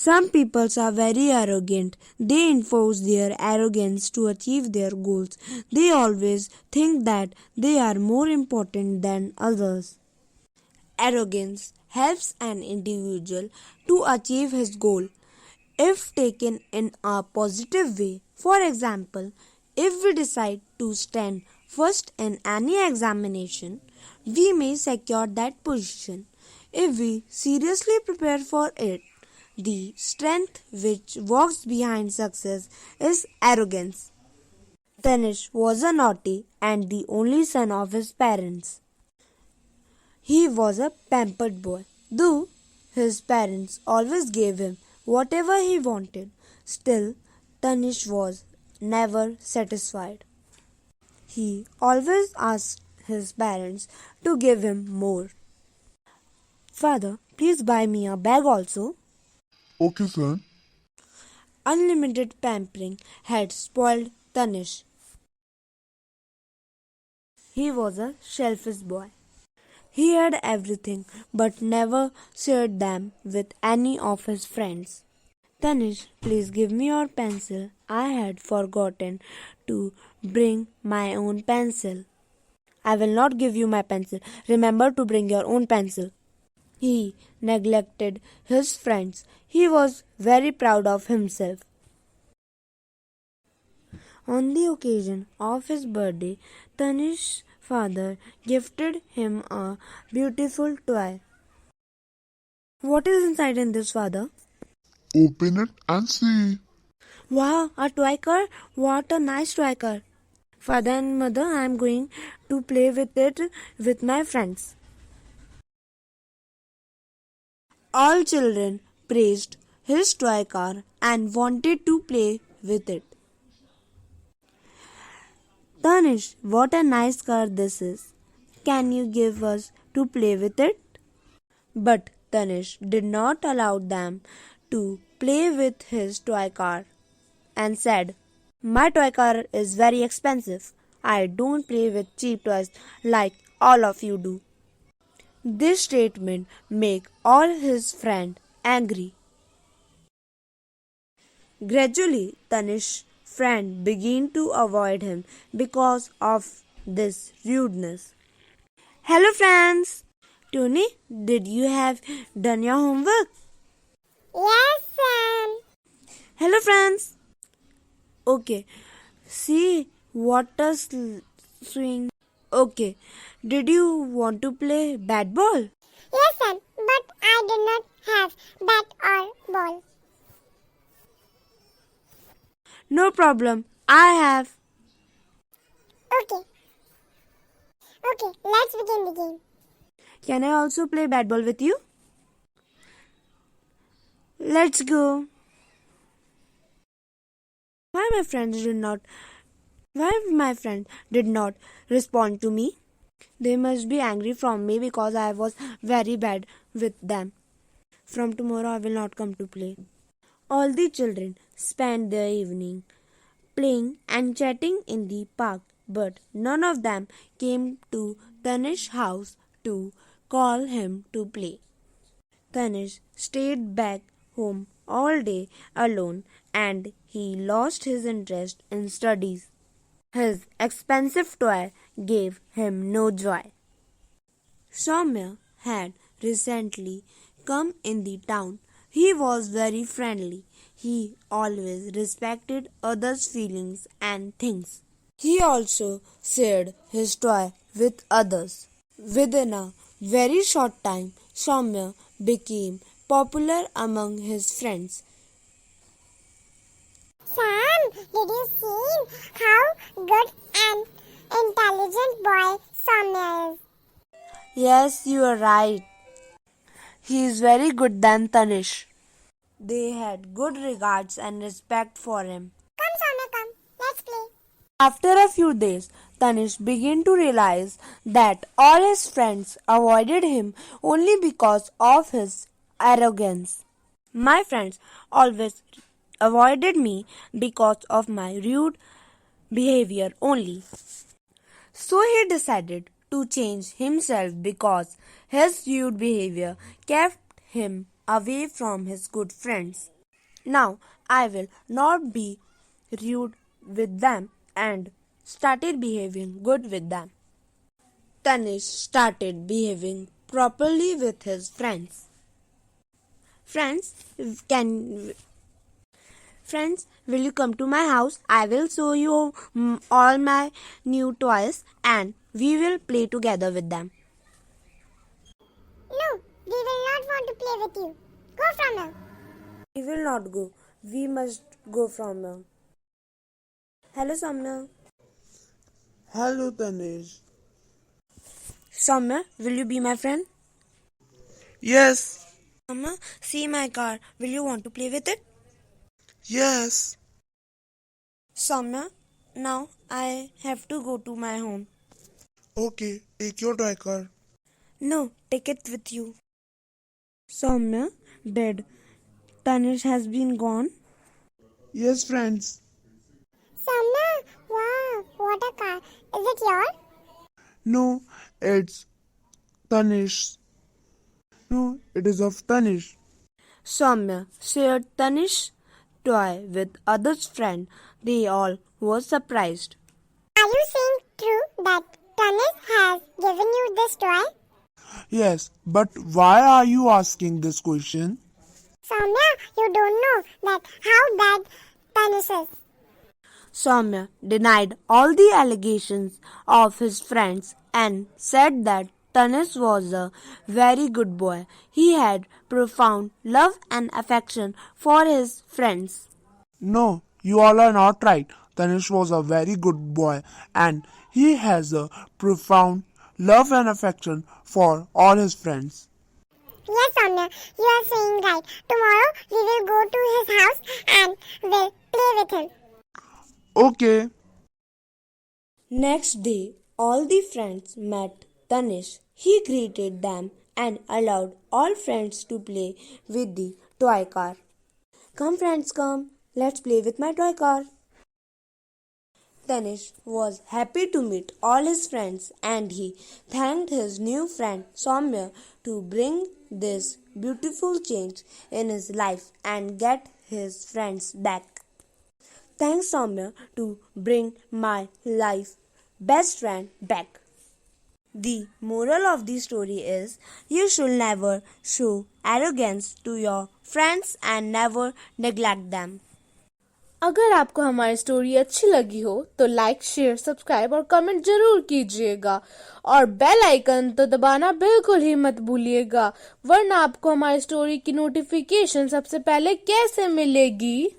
Some people are very arrogant. They enforce their arrogance to achieve their goals. They always think that they are more important than others. Arrogance helps an individual to achieve his goal if taken in a positive way. For example, if we decide to stand first in any examination, we may secure that position. If we seriously prepare for it, the strength which walks behind success is arrogance. Tanish was a naughty and the only son of his parents. He was a pampered boy. Though his parents always gave him whatever he wanted, still Tanish was never satisfied. He always asked his parents to give him more. Father, please buy me a bag also. Okay, son. Unlimited pampering had spoiled Tanish. He was a selfish boy. He had everything but never shared them with any of his friends. Tanish, please give me your pencil. I had forgotten to bring my own pencil. I will not give you my pencil. Remember to bring your own pencil. He neglected his friends. He was very proud of himself. On the occasion of his birthday, Tanish's father gifted him a beautiful toy. What is inside in this, father? Open it and see. Wow, a toy car? What a nice toy car. Father and mother, I am going to play with it with my friends. All children praised his toy car and wanted to play with it. Tanish, what a nice car this is. Can you give us to play with it? But Tanish did not allow them to play with his toy car and said, "My toy car is very expensive. I don't play with cheap toys like all of you do." This statement made all his friends angry. Gradually, Tanish's friend began to avoid him because of this rudeness. Hello friends! Tony, did you have done your homework? Yes, Sam. Hello friends! Okay, see water swing. Okay, did you want to play bat ball? Yes, Sam. But I do not have bat or ball. No problem, I have. Okay. Okay, let's begin the game. Can I also play bat ball with you? Let's go. Why my friends did not respond to me? They must be angry from me because I was very bad with them. From tomorrow I will not come to play. All the children spent their evening playing and chatting in the park, but none of them came to Tanish's house to call him to play. Tanish stayed back home all day alone and he lost his interest in studies. His expensive toy gave him no joy. Soumya had recently come in the town. He was very friendly. He always respected others' feelings and things. He also shared his toy with others. Within a very short time, Soumya became popular among his friends. Sam, did you see how good and intelligent boy Soumya is? Yes, you are right. He is very good than Tanish. They had good regards and respect for him. Come, Soumya, come. Let's play. After a few days, Tanish began to realize that all his friends avoided him only because of his arrogance. My friends always avoided me because of my rude behavior only. So he decided to change himself because his rude behavior kept him away from his good friends. Now I will not be rude with them and started behaving good with them. Tanish started behaving properly with his friends. Friends, can Friends, will you come to my house? I will show you all my new toys and we will play together with them. No, we will not want to play with you. Go from here. We will not go. We must go from here. Hello, Samna. Hello, Tanish. Samna, will you be my friend? Yes, Samna, see my car. Will you want to play with it? yes. Samna, now I have to go to my home. Okay, take your toy car. No, take it with you. Samna, Dad, Tanish has been gone. Yes, friends. Samna, wow, what a car. Is it yours? No, it's Tanish. No, it is of Tanish. Soumya shared Tanish's toy with others' friend. They all were surprised. Are you saying true that Tanis has given you this toy? Yes, but why are you asking this question? Soumya, you don't know that how bad Tanis is. Soumya denied all the allegations of his friends and said that Tanish was a very good boy. He had profound love and affection for his friends. No, you all are not right. Tanish was a very good boy and he has a profound love and affection for all his friends. Yes, Soumya, you are saying right. Tomorrow we will go to his house and will play with him. Okay. Next day, all the friends met Tanish. He greeted them and allowed all friends to play with the toy car. Come friends, come. Let's play with my toy car. Tanish was happy to meet all his friends and he thanked his new friend Soumya to bring this beautiful change in his life and get his friends back. Thanks Soumya to bring my life best friend back. The moral of the story is you should never show arrogance to your friends and never neglect them. अगर आपको हमारी story अच्छी लगी हो तो like share subscribe और comment जरूर कीजिएगा और बेल आइकन तो दबाना बिल्कुल ही मत भूलिएगा वरना आपको हमारी स्टोरी की नोटिफिकेशन सबसे पहले कैसे मिलेगी।